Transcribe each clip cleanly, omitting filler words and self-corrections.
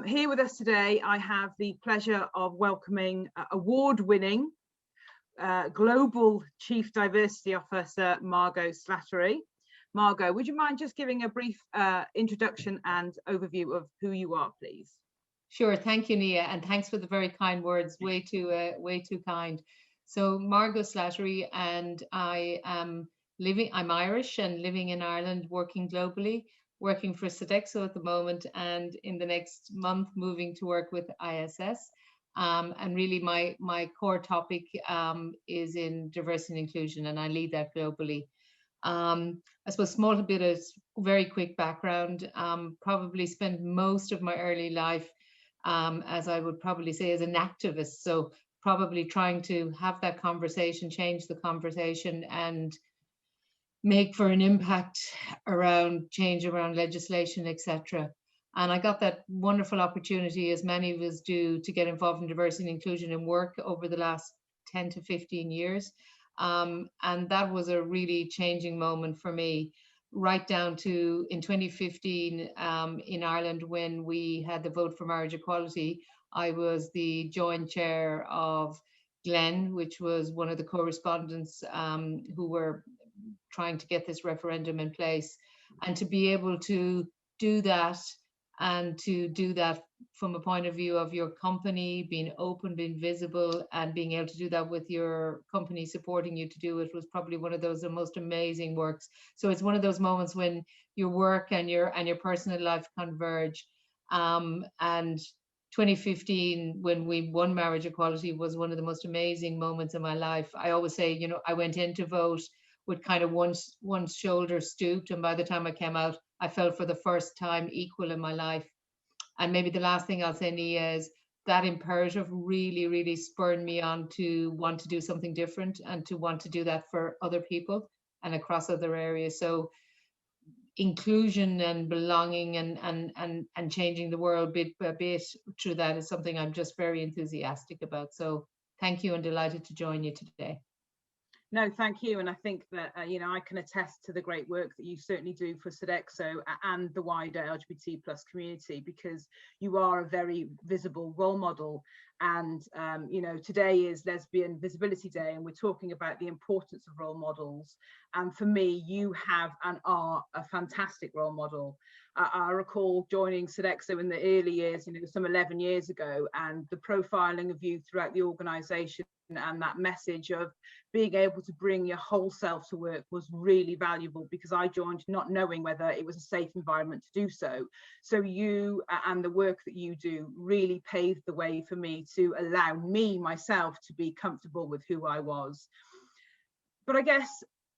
Here with us today, I have the pleasure of welcoming award-winning Global Chief Diversity Officer, Margot Slattery. Margot, would you mind just giving a brief introduction and overview of who you are, please? Sure, thank you, Nia, and thanks for the very kind words. Way too kind. So Margot Slattery, and I'm Irish and living in Ireland, working globally, working for Sodexo at the moment, and in the next month moving to work with ISS. And really my core topic is in diversity and inclusion, and I lead that globally. I suppose small bit of very quick background. Probably spent most of my early life, as I would probably say, as an activist. So probably trying to have that conversation, change the conversation, and make for an impact around change around legislation, etc. And I got that wonderful opportunity, as many of us do, to get involved in diversity and inclusion in work over the last 10 to 15 years. And that was a really changing moment for me, right down to in 2015 in Ireland, when we had the vote for marriage equality. I was the joint chair of Glen, which was one of the co-respondents who were trying to get this referendum in place. And to be able to do that, and to do that from a point of view of your company being open, being visible, and being able to do that with your company supporting you to do it, was probably one of those the most amazing works. So it's one of those moments when your work and your personal life converge. And 2015, when we won marriage equality, was one of the most amazing moments in my life. I always say, you know, I went in to vote with kind of one shoulder stooped, and by the time I came out, I felt for the first time equal in my life. And maybe the last thing I'll say, Nia, is that imperative really, really spurred me on to want to do something different, and to want to do that for other people and across other areas. So inclusion and belonging and changing the world bit by bit through that is something I'm just very enthusiastic about. So thank you, and delighted to join you today. No, thank you. And I think that, you know, I can attest to the great work that you certainly do for Sodexo and the wider LGBT plus community, because you are a very visible role model. And, you know, today is Lesbian Visibility Day, and we're talking about the importance of role models. And for me, you have and are a fantastic role model. I recall joining Sodexo in the early years, you know, some 11 years ago, and the profiling of you throughout the organisation, and that message of being able to bring your whole self to work was really valuable, because I joined not knowing whether it was a safe environment to do so. So you and the work that you do really paved the way for me to allow me myself to be comfortable with who I was. But I guess,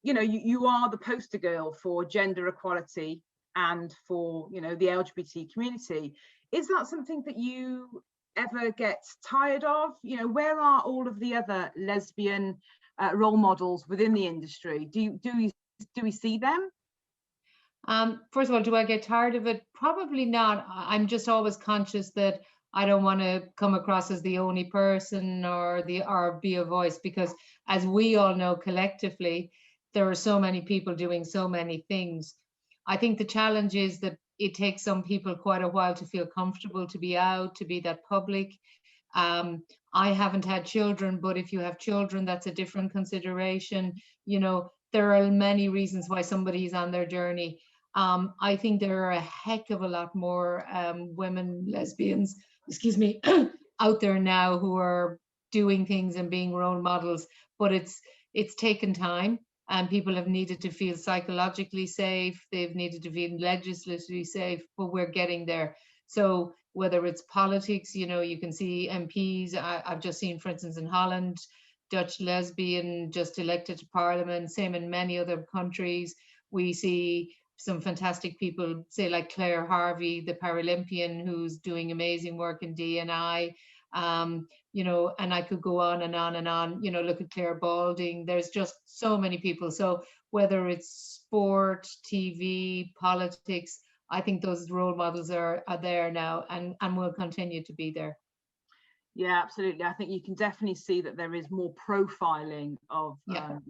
you know, you are the poster girl for gender equality and for, you know, the LGBT community. Is that something that you ever get tired of? You know, where are all of the other lesbian role models within the industry? Do we see them? First of all, do I get tired of it? Probably not. I'm just always conscious that I don't want to come across as the only person or be a voice, because as we all know collectively, there are so many people doing so many things. I think the challenge is that it takes some people quite a while to feel comfortable to be out, to be that public. I haven't had children, but if you have children, that's a different consideration. You know, there are many reasons why somebody's on their journey. I think there are a heck of a lot more women, lesbians, excuse me, out there now who are doing things and being role models, but it's taken time. And people have needed to feel psychologically safe, they've needed to feel legislatively safe, but we're getting there. So whether it's politics, you know, you can see MPs, I've just seen, for instance, in Holland, Dutch lesbian just elected to parliament, same in many other countries. We see some fantastic people, say like Claire Harvey, the Paralympian, who's doing amazing work in D&I. You know, and I could go on and on and on, you know, look at Claire Balding. There's just so many people. So whether it's sport, TV, politics, I think those role models are there now, and will continue to be there. Yeah, absolutely. I think you can definitely see that there is more profiling of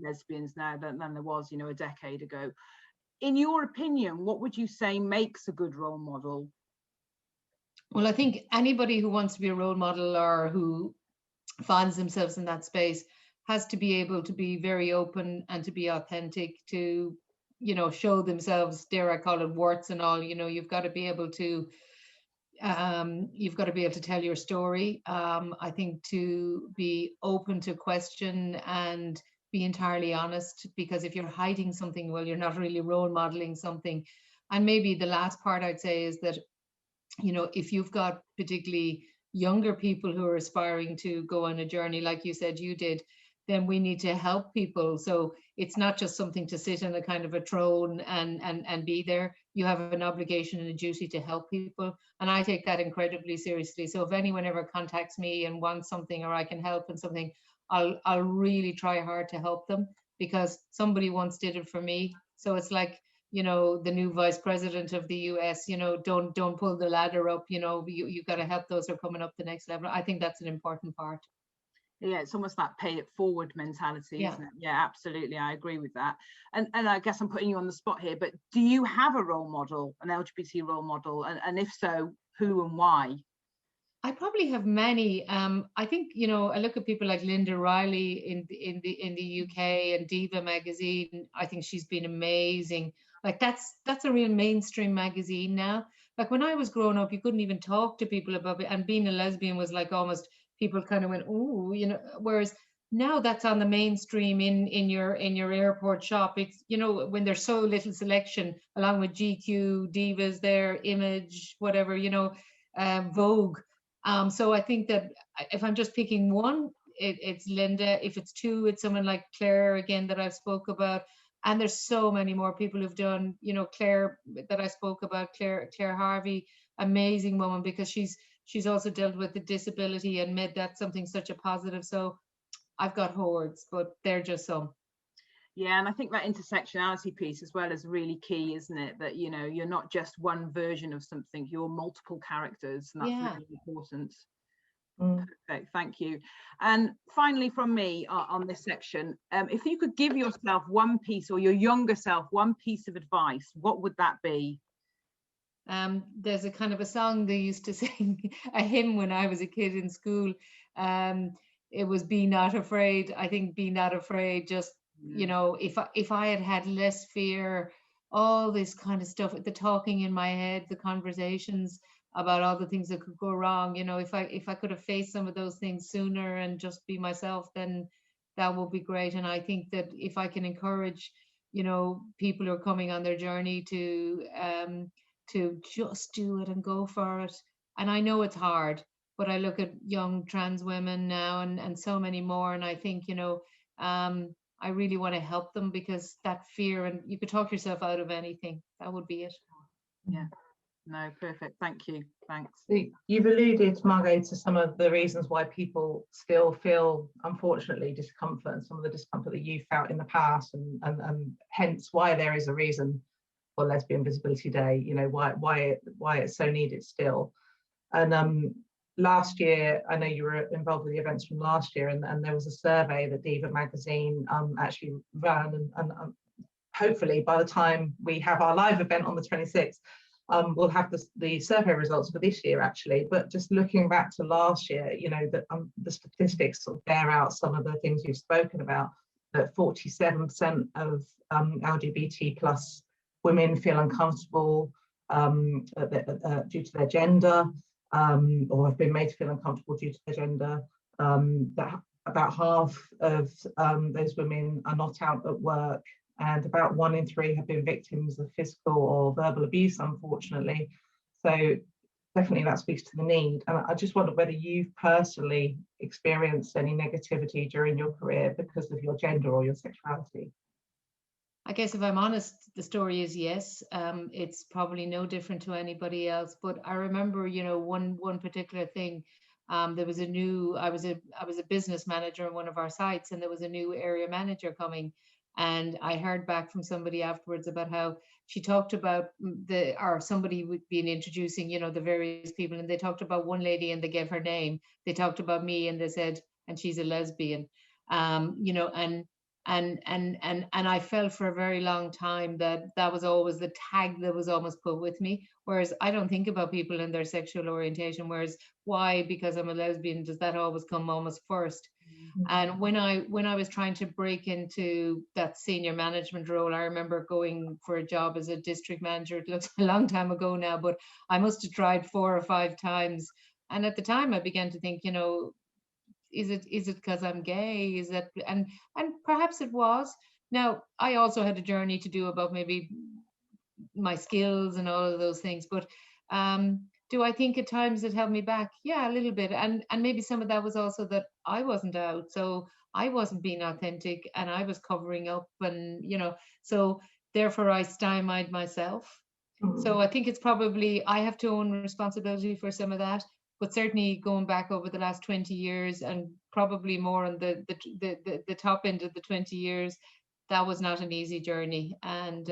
lesbians now than there was, you know, a decade ago. In your opinion, what would you say makes a good role model? Well, I think anybody who wants to be a role model or who finds themselves in that space has to be able to be very open and to be authentic, to, show themselves, dare I call it, warts and all. You've got to be able to tell your story. I think to be open to question and be entirely honest, because if you're hiding something, well, you're not really role modeling something. And maybe the last part I'd say is that, if you've got particularly younger people who are aspiring to go on a journey, like you said you did, then we need to help people. So it's not just something to sit in a kind of a throne and be there. You have an obligation and a duty to help people. And I take that incredibly seriously. So if anyone ever contacts me and wants something, or I can help in something, I'll really try hard to help them, because somebody once did it for me. So it's like, the new vice president of the US, don't pull the ladder up, you've got to help those who are coming up the next level. I think that's an important part. Yeah, it's almost that pay it forward mentality, Yeah. isn't it? Yeah, absolutely. I agree with that. And I guess I'm putting you on the spot here, but do you have a role model, an LGBT role model? And if so, who and why? I probably have many. I think, I look at people like Linda Riley in the UK, and Diva magazine. I think she's been amazing. Like that's a real mainstream magazine now. Like when I was growing up, you couldn't even talk to people about it, and being a lesbian was like almost, people kind of went, oh, whereas now that's on the mainstream in your airport shop. It's, when there's so little selection, along with GQ, Divas, there, Image, whatever, Vogue. So I think that if I'm just picking one, it's Linda. If it's two, it's someone like Claire, again, that I've spoke about. And there's so many more people who've done, Claire, that I spoke about, Claire Harvey, amazing woman, because she's also dealt with the disability and made that something such a positive. So I've got hordes, but they're just some. Yeah, and I think that intersectionality piece as well is really key, isn't it? That, you're not just one version of something, you're multiple characters, and that's really important. Perfect, thank you. And finally from me on this section, if you could give yourself one piece, or your younger self one piece of advice, what would that be? There's a kind of a song they used to sing, a hymn when I was a kid in school. It was "Be Not Afraid." I think "Be Not Afraid," just, if I had less fear, all this kind of stuff, the talking in my head, the conversations about all the things that could go wrong, if I could have faced some of those things sooner and just be myself, then that would be great. And I think that if I can encourage, people who are coming on their journey to just do it and go for it. And I know it's hard, but I look at young trans women now, and so many more, and I think, I really want to help them, because that fear, and you could talk yourself out of anything. That would be it. Yeah, no, perfect. Thank you. Thanks. You've alluded, Margot, to some of the reasons why people still feel, unfortunately, discomfort, and some of the discomfort that you felt in the past, and hence why there is a reason for Lesbian Visibility Day, why it's so needed still. And last year, I know you were involved with the events from last year, and there was a survey that Diva magazine actually ran, and hopefully by the time we have our live event on the 26th, we'll have the survey results for this year, actually. But just looking back to last year, the statistics sort of bear out some of the things you've spoken about, that 47% of LGBT plus women feel uncomfortable due to their gender, or have been made to feel uncomfortable due to their gender. That about half of those women are not out at work, and about 1 in 3 have been victims of physical or verbal abuse, unfortunately. So definitely that speaks to the need. And I just wonder whether you've personally experienced any negativity during your career because of your gender or your sexuality. I guess if I'm honest, the story is yes. It's probably no different to anybody else. But I remember, one particular thing. There was I was a business manager on one of our sites, and there was a new area manager coming. And I heard back from somebody afterwards about how she talked about somebody would been introducing, the various people, and they talked about one lady and they gave her name. They talked about me and they said, and she's a lesbian, and and I felt for a very long time that that was always the tag that was almost put with me, whereas I don't think about people and their sexual orientation. Whereas why, because I'm a lesbian, does that always come almost first? And when I was trying to break into that senior management role, I remember going for a job as a district manager. It looks a long time ago now, but I must have tried 4 or 5 times. And at the time I began to think, is it because I'm gay? Is that, and perhaps it was. Now, I also had a journey to do about maybe my skills and all of those things, but do I think at times it held me back? Yeah, a little bit. And maybe some of that was also that I wasn't out, so I wasn't being authentic and I was covering up, and so therefore I stymied myself. So I think it's probably, I have to own responsibility for some of that, but certainly going back over the last 20 years and probably more on the top end of the 20 years, that was not an easy journey. And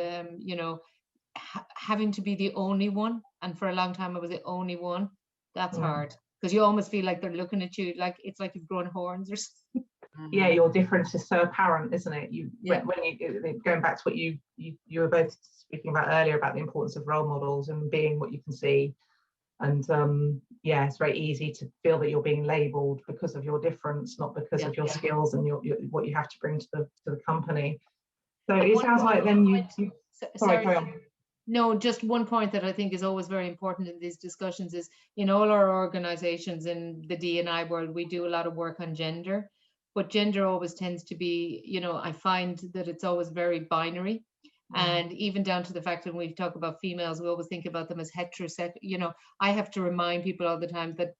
having to be the only one, and for a long time I was the only one, that's hard, because you almost feel like they're looking at you like it's like you've grown horns or something. Yeah, your difference is so apparent, isn't it? When you going back to what you were both speaking about earlier about the importance of role models and being what you can see, and yeah, it's very easy to feel that you're being labelled because of your difference, not because of your skills and your what you have to bring to the company. So it sounds like then you sorry, carry on. No, just one point that I think is always very important in these discussions is, in all our organizations in the D&I world, we do a lot of work on gender, but gender always tends to be, I find that it's always very binary. And even down to the fact that when we talk about females, we always think about them as heterosexual. I have to remind people all the time that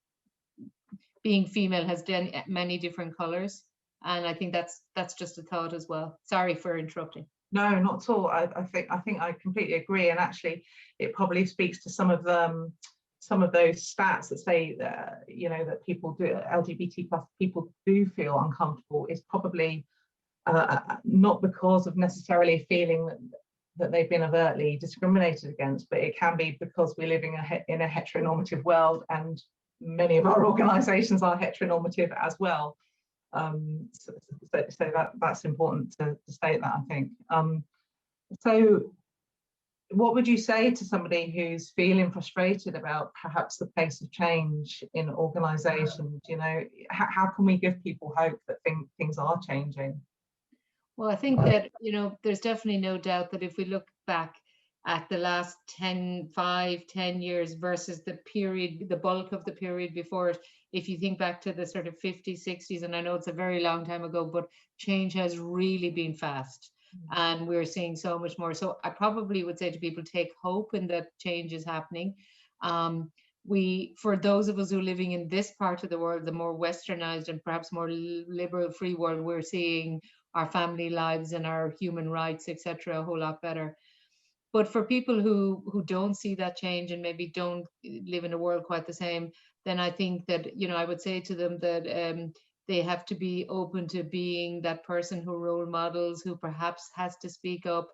being female has many different colors. And I think that's just a thought as well. Sorry for interrupting. No, not at all. I think I completely agree, and actually, it probably speaks to some of those stats that say that that people do, LGBT plus people do feel uncomfortable. Is probably not because of necessarily feeling that they've been overtly discriminated against, but it can be because we're living in a heteronormative world, and many of our organisations are heteronormative as well. So that's important to state that, I think. So what would you say to somebody who's feeling frustrated about perhaps the pace of change in organisations? How can we give people hope that things are changing? Well, I think that, there's definitely no doubt that if we look back at the last 5, 10 years versus the bulk of the period before it, if you think back to the sort of 50s, 60s, and I know it's a very long time ago, but change has really been fast, and we're seeing so much more. So I probably would say to people, take hope in that change is happening. For those of us who are living in this part of the world, the more westernized and perhaps more liberal free world, we're seeing our family lives and our human rights, etc., a whole lot better. But for people who don't see that change and maybe don't live in a world quite the same, then I think that, I would say to them that they have to be open to being that person who role models, who perhaps has to speak up.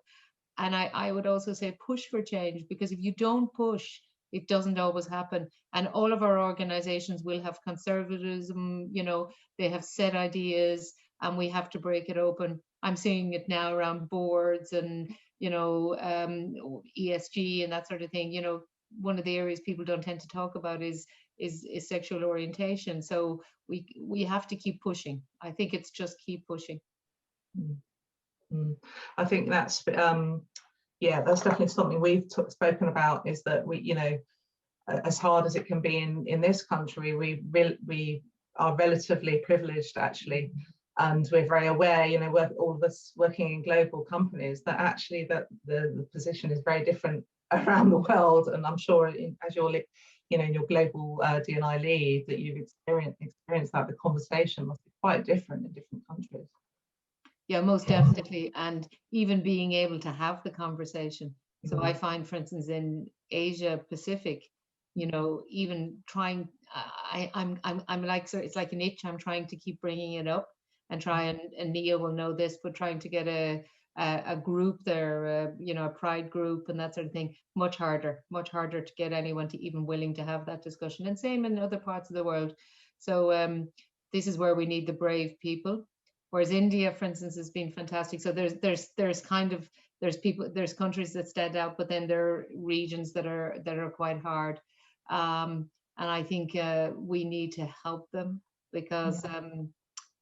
And I would also say push for change, because if you don't push, it doesn't always happen. And all of our organizations will have conservatism, they have set ideas, and we have to break it open. I'm seeing it now around boards and ESG and that sort of thing. One of the areas people don't tend to talk about is sexual orientation. So we have to keep pushing. I think it's just keep pushing. I think that's that's definitely something we've spoken about, is that we, as hard as it can be in this country, we are relatively privileged, actually. And we're very aware, all of us working in global companies, that actually that the position is very different around the world. And I'm sure as you're, in your global D&I lead, that you've experienced that the conversation must be quite different in different countries. Yeah, most definitely. And even being able to have the conversation. So I find, for instance, in Asia Pacific, even trying, I'm like, so it's like an itch. I'm trying to keep bringing it up. And and Nia will know this, but trying to get a group there, a pride group and that sort of thing, much harder to get anyone to even willing to have that discussion. And same in other parts of the world. So this is where we need the brave people. Whereas India, for instance, has been fantastic. So there's countries that stand out, but then there are regions that are quite hard. And I think we need to help them, because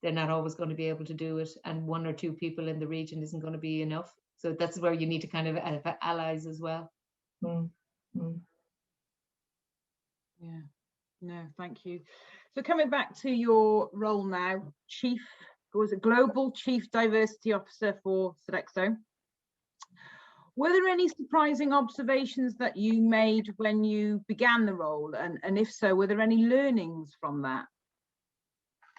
they're not always going to be able to do it, and one or two people in the region isn't going to be enough. So that's where you need to kind of have allies as well. Yeah, no, thank you. So coming back to your role now, Global Chief Diversity Officer for Sodexo. Were there any surprising observations that you made when you began the role? And if so, were there any learnings from that?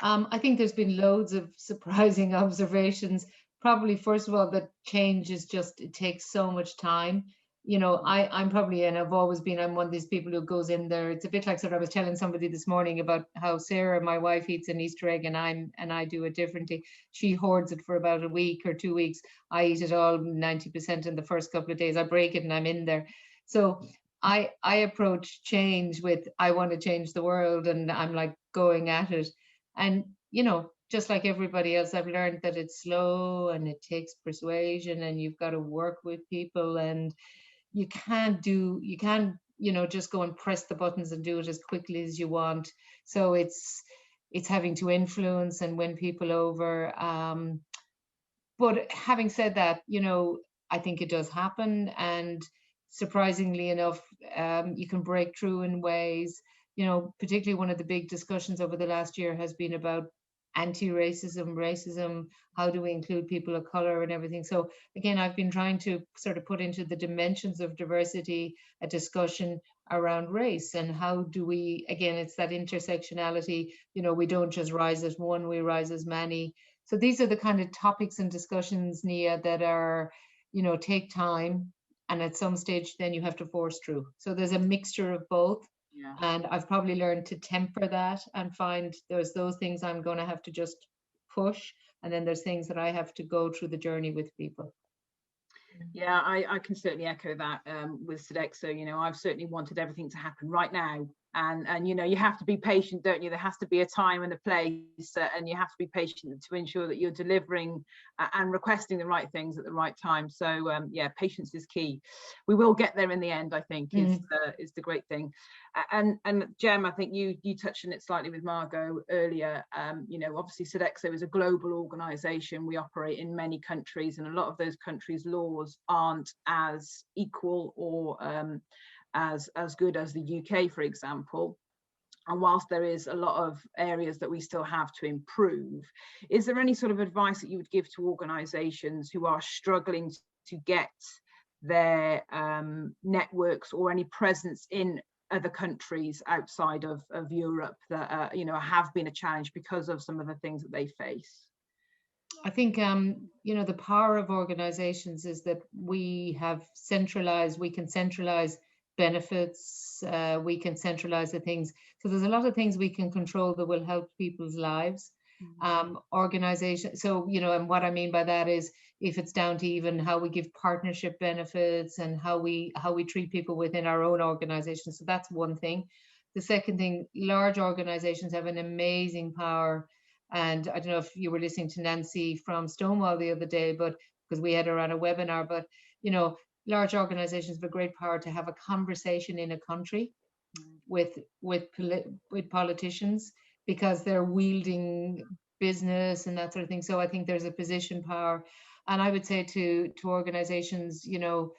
I think there's been loads of surprising observations. Probably, first of all, that change is just, it takes so much time. You know, I'm probably, and I've always been, I'm one of these people who goes in there. It's a bit like, sort of, I was telling somebody this morning about how Sarah, my wife, eats an Easter egg, and I do it differently. She hoards it for about a week or 2 weeks. I eat it all 90% in the first couple of days. I break it and I'm in there. So I approach change with, I want to change the world, and I'm like going at it. And, you know, just like everybody else, I've learned that it's slow and it takes persuasion, and you've got to work with people, and you can't, you know, just go and press the buttons and do it as quickly as you want. So it's having to influence and win people over. But having said that, you know, I think it does happen, and surprisingly enough, you can break through in ways. You know, particularly one of the big discussions over the last year has been about anti-racism, racism, how do we include people of color and everything. So again, I've been trying to sort of put into the dimensions of diversity a discussion around race, and how do we, again, it's that intersectionality, you know, we don't just rise as one, we rise as many. So these are the kind of topics and discussions, Nia, that are, you know, take time, and at some stage then you have to force through. So there's a mixture of both. Yeah. And I've probably learned to temper that and find there's those things I'm going to have to just push, and then there's things that I have to go through the journey with people. Yeah, I can certainly echo that with Sodexo. You know, I've certainly wanted everything to happen right now. And you know, you have to be patient, don't you? There has to be a time and a place, and you have to be patient to ensure that you're delivering and requesting the right things at the right time. So yeah, patience is key. We will get there in the end, I think, is the great thing. And Jem, I think you touched on it slightly with Margot earlier. You know, obviously Sodexo is a global organisation. We operate in many countries, and a lot of those countries' laws aren't as equal or as good as the UK, for example. And whilst there is a lot of areas that we still have to improve, is there any sort of advice that you would give to organisations who are struggling to get their networks or any presence in other countries outside of Europe that you know, have been a challenge because of some of the things that they face? I think you know, the power of organizations is that we can centralize benefits, we can centralize the things. So there's a lot of things we can control that will help people's lives. Organization, so, you know, and what I mean by that is, if it's down to even how we give partnership benefits and how we treat people within our own organization. So that's one thing. The second thing, large organizations have an amazing power. And I don't know if you were listening to Nancy from Stonewall the other day, but because we had her on a webinar, but, you know, large organizations have a great power to have a conversation in a country with politicians, because they're wielding business and that sort of thing. So I think there's a position power. And I would say to organizations, you know,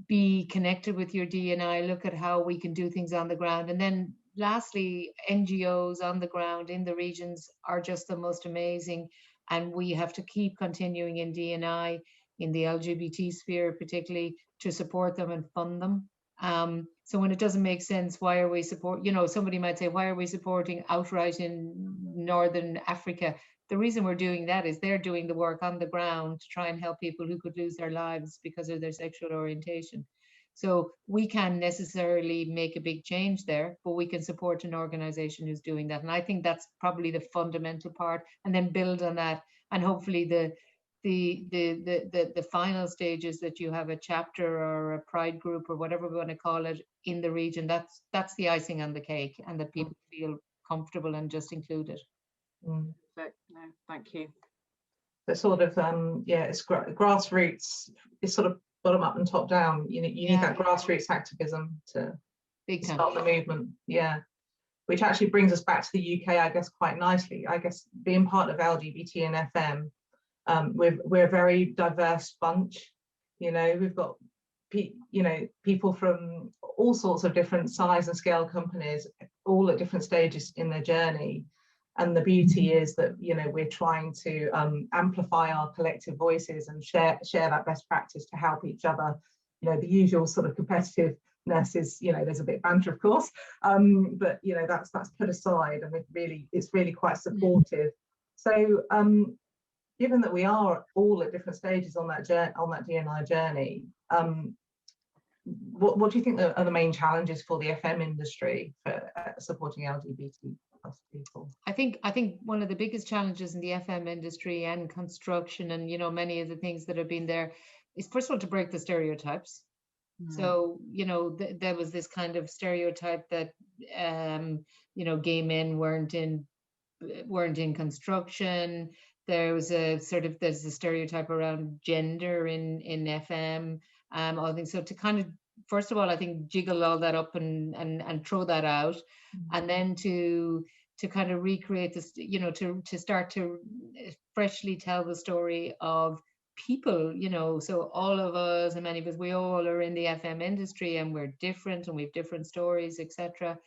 be connected with your D&I, look at how we can do things on the ground. And then lastly, NGOs on the ground in the regions are just the most amazing. And we have to keep continuing in D&I, in the LGBT sphere particularly, to support them and fund them. So when it doesn't make sense, why are we you know, somebody might say, why are we supporting outright in Northern Africa? The reason we're doing that is they're doing the work on the ground to try and help people who could lose their lives because of their sexual orientation. So we can't necessarily make a big change there, but we can support an organization who's doing that. And I think that's probably the fundamental part, and then build on that. And hopefully the final stage is that you have a chapter or a pride group or whatever we want to call it in the region. That's the icing on the cake, and that people feel comfortable and just included. No, No, thank you. The sort of yeah, it's grassroots. It's sort of bottom up and top down. You need that grassroots activism to start the movement. Yeah, which actually brings us back to the UK, I guess, quite nicely. I guess being part of LGBT and FM, we're a very diverse bunch. You know, we've got people from all sorts of different size and scale companies, all at different stages in their journey. And the beauty is that, you know, we're trying to amplify our collective voices and share that best practice to help each other. You know, the usual sort of competitiveness is, you know, there's a bit of banter, of course, but you know, that's put aside, and it's really quite supportive. So given that we are all at different stages on that D&I journey, what do you think are the main challenges for the FM industry for supporting LGBT plus people? I think one of the biggest challenges in the FM industry and construction, and you know, many of the things that have been there, is first of all to break the stereotypes. So, you know, there was this kind of stereotype that you know, gay men weren't in construction. There's a stereotype around gender in FM, all things. So to kind of, first of all, I think jiggle all that up and throw that out, and then to kind of recreate this, you know, to start to freshly tell the story of people, you know. So all of us, and many of us, we all are in the FM industry, and we're different, and we have different stories, etc.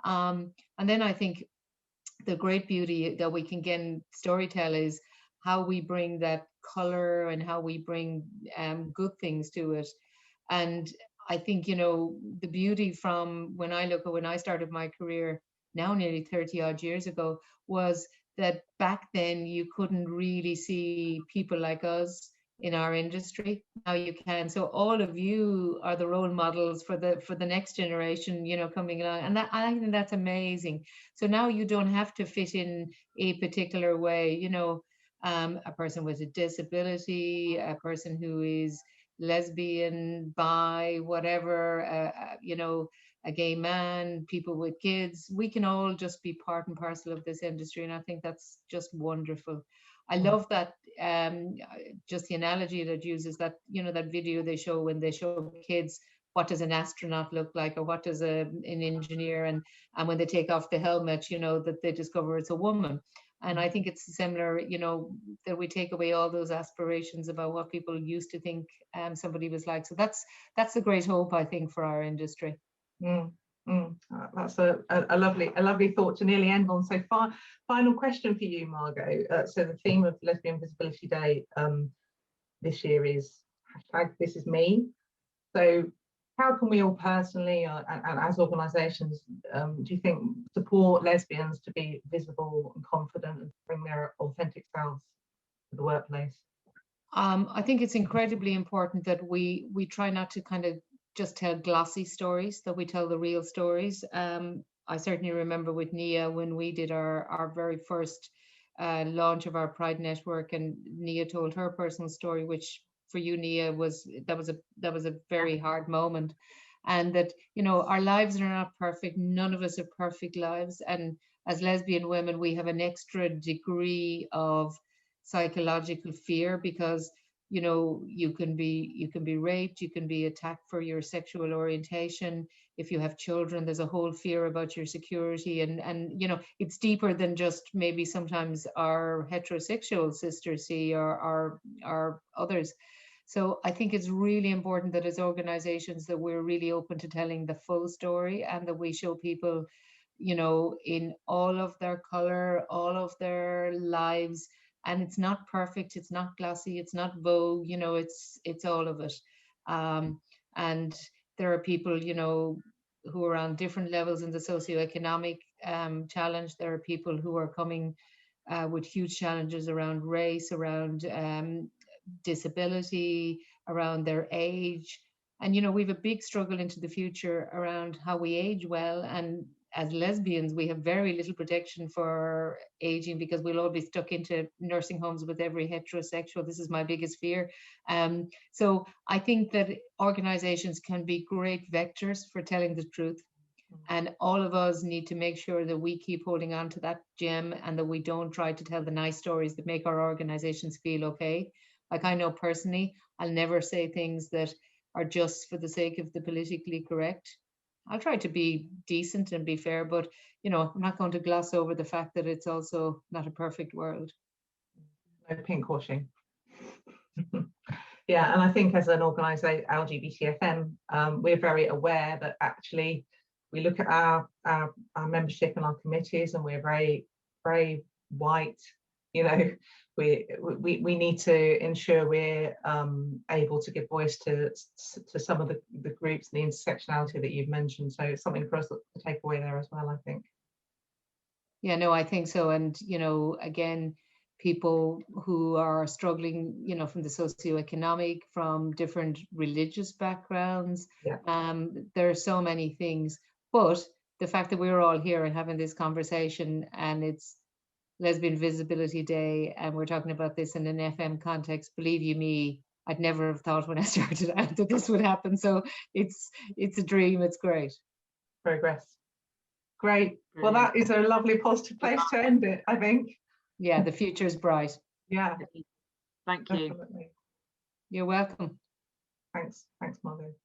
And then I think the great beauty that we can get in storytell is how we bring that color and how we bring good things to it. And I think, you know, the beauty from when I started my career now nearly 30 odd years ago, was that back then you couldn't really see people like us in our industry. Now you can. So all of you are the role models for the next generation, you know, coming along, and I think that's amazing. So now you don't have to fit in a particular way, you know. A person with a disability, a person who is lesbian, bi, whatever, you know, a gay man, people with kids, we can all just be part and parcel of this industry, and I think that's just wonderful. I love that, just the analogy that uses that, you know, that video they show when they show kids what does an astronaut look like, or what does an engineer, and when they take off the helmet, you know, that they discover it's a woman. And I think it's similar, you know, that we take away all those aspirations about what people used to think somebody was like. So that's the great hope, I think, for our industry. That's a lovely thought to nearly end on. So final question for you, Margot. So the theme of Lesbian Visibility Day this year is #ThisIsMe. So how can we all personally and as organisations, do you think, support lesbians to be visible and confident and bring their authentic selves to the workplace? I think it's incredibly important that we try not to kind of just tell glossy stories, that we tell the real stories. I certainly remember with Nia, when we did our very first launch of our Pride Network, and Nia told her personal story, which for you, Nia, was a very hard moment. And that, you know, our lives are not perfect. None of us have perfect lives. And as lesbian women, we have an extra degree of psychological fear, because, you know, you can be raped, you can be attacked for your sexual orientation. If you have children, there's a whole fear about your security, and you know, it's deeper than just maybe sometimes our heterosexual sisters see, or others. So I think it's really important that as organizations that we're really open to telling the full story, and that we show people, you know, in all of their color, all of their lives. And it's not perfect, it's not glossy, it's not Vogue, you know, it's all of it. And there are people, you know, who are on different levels in the socioeconomic challenge. There are people who are coming with huge challenges around race, around disability, around their age. And, you know, we have a big struggle into the future around how we age well. And as lesbians, we have very little protection for aging, because we'll all be stuck into nursing homes with every heterosexual. This is my biggest fear. So I think that organizations can be great vectors for telling the truth. And all of us need to make sure that we keep holding on to that gem and that we don't try to tell the nice stories that make our organizations feel okay. Like, I know personally, I'll never say things that are just for the sake of the politically correct. I'll try to be decent and be fair, but I'm not going to gloss over the fact that it's also not a perfect world. No pinkwashing. Yeah, and I think as an organisation, LGBTFM, we're very aware that actually we look at our membership and our committees, and we're very, very white. We need to ensure we're able to give voice to some of the groups, the intersectionality that you've mentioned. So it's something for us to take away there as well, I think. Yeah, no, I think so. And, again, people who are struggling, from the socioeconomic, from different religious backgrounds. Yeah. There are so many things. But the fact that we're all here and having this conversation, and it's Lesbian Visibility Day, and we're talking about this in an FM context, believe you me, I'd never have thought when I started out that this would happen. So it's a dream. It's great. Progress. Great. Well, that is a lovely positive place to end it, I think. Yeah, the future is bright. Yeah. Thank you. Definitely. You're welcome. Thanks, Margot.